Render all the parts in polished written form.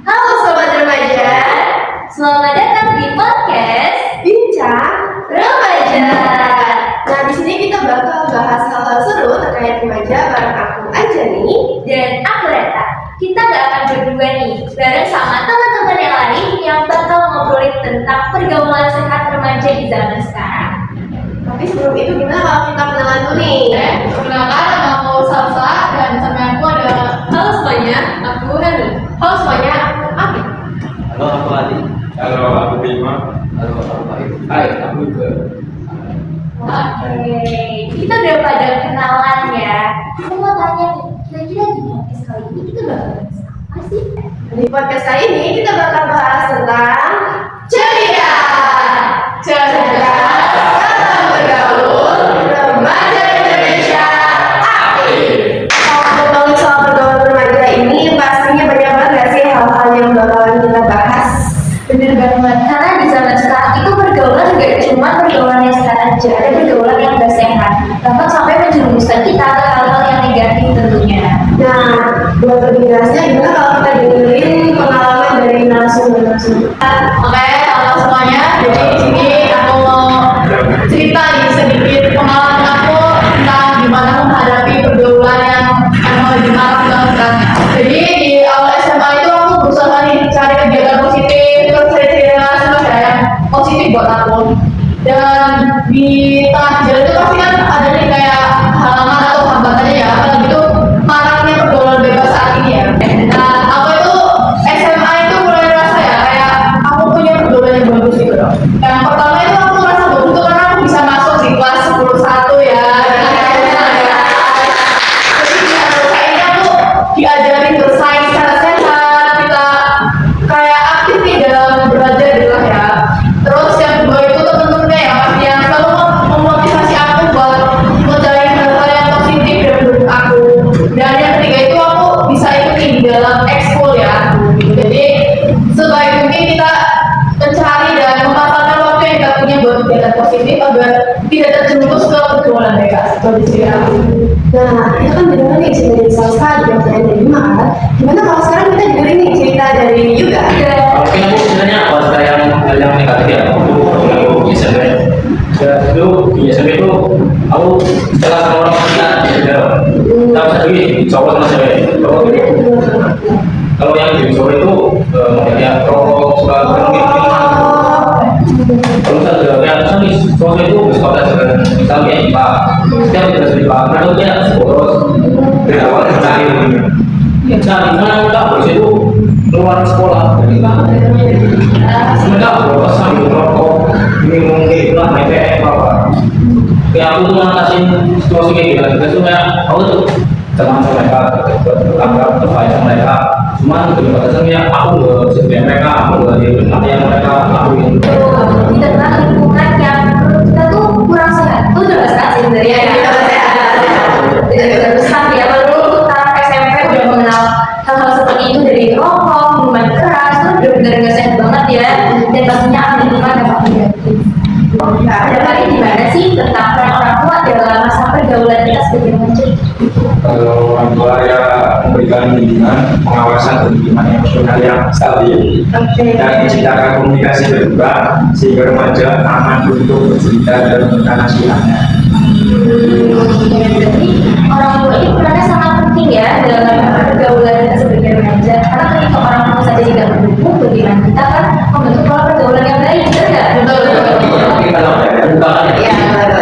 Halo Sobat Remaja, selamat datang di podcast Bincang Remaja. Nah, di sini kita bakal bahas hal-hal seru terkait remaja bareng aku Anjani Dan aku Reta. Kita gak akan berdua nih, bareng sama teman-teman yang lain yang bakal ngobrolin tentang pergaulan sehat remaja di zaman sekarang. Tapi sebelum itu gimana kalau kita kenalan dulu nih? Perkenalkan, nama aku Salsa dan sama aku ada. Halo semuanya, aku Hanu. Halo semuanya, aku Abi. Halo, aku Adi. Halo, aku Bima. Halo, aku Baik. Hai, aku juga. Oke, kita udah pada kenalan ya. Aku mau tanya nih, kira-kira di podcast kali ini kita bakal bahas apa sih? Di podcast kali ini kita bakal bahas tentang ceria. Cerdas dalam bergaul, remaja Indonesia aktif. Kalau ngomongin soal pergaulan remaja ini, pastinya banyak banget gak sih hal-hal yang bakalan kita bahas? Bener banget, karena di zaman sekarang itu pergaulan gak cuma pergaulan yang sehat aja, ada pergaulan yang gak sehat, bahkan sampai menjerumuskan kita ke hal-hal yang negatif tentunya. Nah, buat lebih jelasnya gimana kalau kita dengerin pengalaman dari narasumber. Oke, halo semuanya. Jadi di sini aku mau cerita nih sedikit pengalaman aku tentang gimana menghadapi pergaulan yang emang lagi marak banget kan. Jadi di awal SMA itu aku berusaha nih cari kegiatan positif, terus cerita terus yang positif buat aku. Dan di tengah jalan itu pasti kan ada nih kayak halangan atau hambatannya ya, apalagi itu maraknya pergaulan bebas saat ini ya. Nah, aku itu SMA itu mulai merasa ya kayak aku punya pergaulan yang bagus gitu loh. Yang pertama itu aku merasa bagus itu karena aku bisa masuk di kelas 10-1 ya. Jadi di Indonesia ini aku diajarin bersaing secara sehat, kita kayak aktif nih dalam belajar gitu lah ya. Terus yang kedua itu temen-temennya ya pasti yang selalu memotivasi aku buat mencari hal-hal yang positif dalam hidup aku. Dan yang ketiga itu aku bisa ikutin di dalam ekskul ya. Jadi sebaik mungkin kita mencari dan memanfaatkan waktu yang kita punya buat kegiatan positif agar tidak terjerumus ke pergaulan mereka seperti itu ya. Nah, kita kan dengerin nih cerita dari Salsa, juga dari Bima kan. Gimana kalau sekarang kita dengerin nih cerita dari Yuga? Mungkin aku sebenarnya kalau saya yang negatif ya, aku di SMP. Ya, itu di SMP itu aku jalan sama orang kita ya. Tapi satu ini cowok sama cewek. Kalau yang di cowok itu ya rokok suka minuman. Kalau misalnya kayak misalnya cowok itu suka belajar misalnya IPA, setiap belajar IPA, mereka dia boros dari awal mencari mana kita harus itu keluar sekolah dari mereka boros sambil merokok minum lah BBM apa kayak aku tuh ngatasin situasi kayak gitu kita tuh kayak aku tuh teman sama mereka anggap terbaik sama mereka cuman kebetulannya aku nggak seperti mereka aku nggak di yang mereka aku gitu Di tengah lingkungan yang menurut kita tuh kurang sehat, tuh udah gak sehat sih sebenarnya ya. Tidak besar ya, baru taraf SMP udah mengenal hal-hal seperti itu dari rokok, minuman keras, tuh benar-benar gak sehat banget ya. Dan pastinya akan lingkungan dampak negatif. Nah, ada kali gimana sih tentang peran orang tua dalam masa pergaulan kita sebagai remaja? Kalau orang tua ya memberikan bimbingan, pengawasan dan bimbingan emosional yang stabil dan menciptakan komunikasi terbuka sehingga remaja aman untuk bercerita dan memberikan nasihatnya. Jadi orang tua ini perannya sangat penting ya dalam pergaulan kita sebagai remaja. Karena ketika orang tua saja tidak mendukung, bagaimana kita kan membentuk pola pergaulan yang baik, benar nggak? Betul. kita bukan ya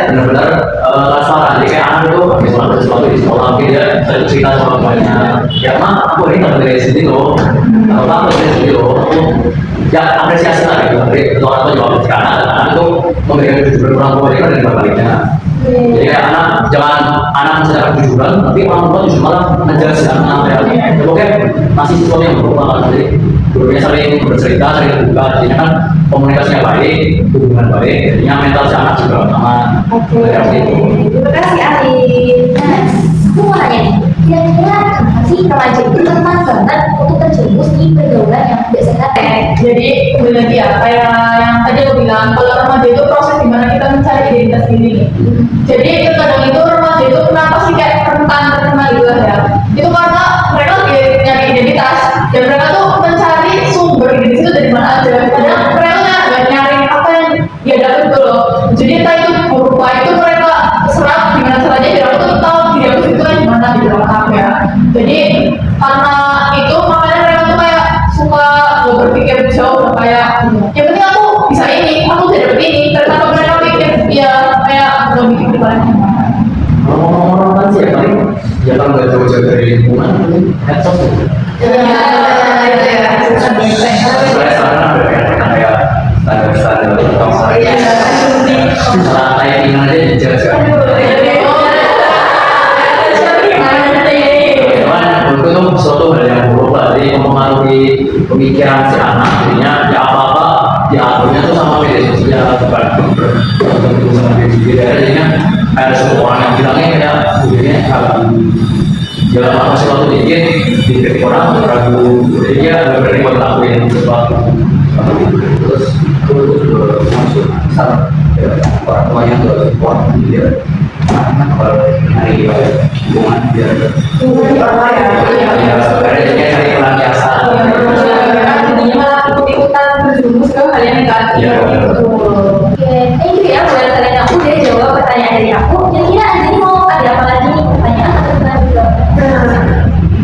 benar-benar rasa jadi kayak anak itu habis melakukan sesuatu di sekolah mungkin dia saya cerita sama temannya ya mah aku ini nggak dari sini loh kalau aku dari sini loh aku ya apresiasi lah gitu tapi orang tua juga sekarang anak itu memberikan kejujuran orang tua mereka dari berbaliknya jadi kayak anak sedang kejujuran tapi orang tua justru malah menjelaskan si anak ya pokoknya masih sesuatu yang berubah jadi gurunya sering bercerita sering terbuka jadinya kan komunikasinya baik hubungan baik jadinya mental si anak juga aman. Terima kasih Arif. Nah, aku mau tanya nih, kira-kira kenapa sih remaja itu rentan banget untuk terjerumus di pergaulan yang tidak sehat? Jadi kembali lagi ya kayak yang tadi aku bilang kalau remaja itu proses dimana kita mencari identitas diri nih. Jadi terkadang itu remaja itu kenapa sih kayak rentan terkena gitu ya? Itu karena mereka lagi nyari identitas dan mereka tuh mencari berpikir jauh kayak yang penting aku bisa ini, aku bisa dapet ini. Ternyata mereka pikir ya kayak belum mikir depannya. Orang-orang kan sih ya paling ya kalau nggak jauh-jauh dari lingkungan medsos gitu. Saya sekarang ada kayak standar-standar atau kayak ini aja dijaga. Cuman menurutku itu suatu hal yang buruk lah, jadi mempengaruhi pemikiran si anak, jadinya ya apa-apa diaturnya tuh sama media sosial, bukan sama media sosial. Jadinya ada satu orang yang bilangnya kayak budayanya kalau dalam apa sesuatu dikit dikritik orang ragu, jadi dia nggak berani buat lakuin sesuatu. Terus itu juga masuk salah orang tuanya tuh support dia kalau hari hubungan dia karena cari pelampiasan. Jadinya malah ikut-ikutan berjumus ke hal yang negatif. Oke, thank you ya buat kalian aku udah jawab pertanyaan dari aku. Kira-kira Anjani mau ada apa lagi nih pertanyaan atau pertanyaan juga? Nah,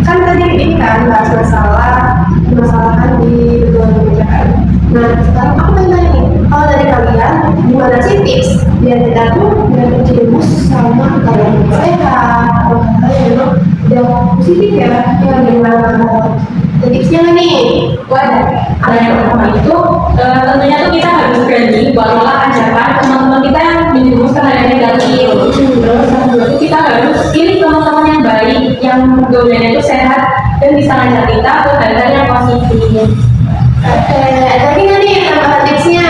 kan tadi ini kan bahas permasalahan di kedua remaja kan. Nah, sekarang aku pengen tanya nih, kalau dari kalian, gimana sih tips biar kita tuh biar terjerumus sama kalian sehat, atau kalian memang udah positif ya, gimana? Ada tipsnya nggak nih? Wadah, ada yang pertama itu tentunya tuh kita harus berani buat nolak ajakan teman-teman kita yang menjerumuskan hal yang negatif. Terus yang kedua itu kita harus pilih teman-teman yang baik, yang pergaulannya itu sehat dan bisa ngajak kita ke hal-hal yang positif. Tapi nggak nih tambahan tipsnya?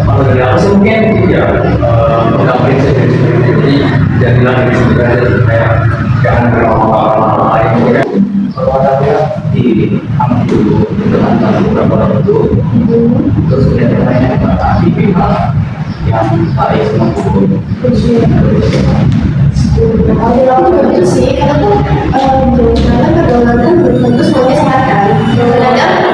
Kalau dari aku sih mungkin ya pegang prinsip dari sendiri, jadi jadilah diri sendiri aja, kayak jangan berlomba orang lain gitu kan. Kalau ada dia diambil dulu dengan beberapa orang itu, terus kemudian tanya di pihak yang baik sama hukum. Kalau aku juga gitu sih, karena tuh pergaulan kan belum tentu semuanya sehat kan. Kadang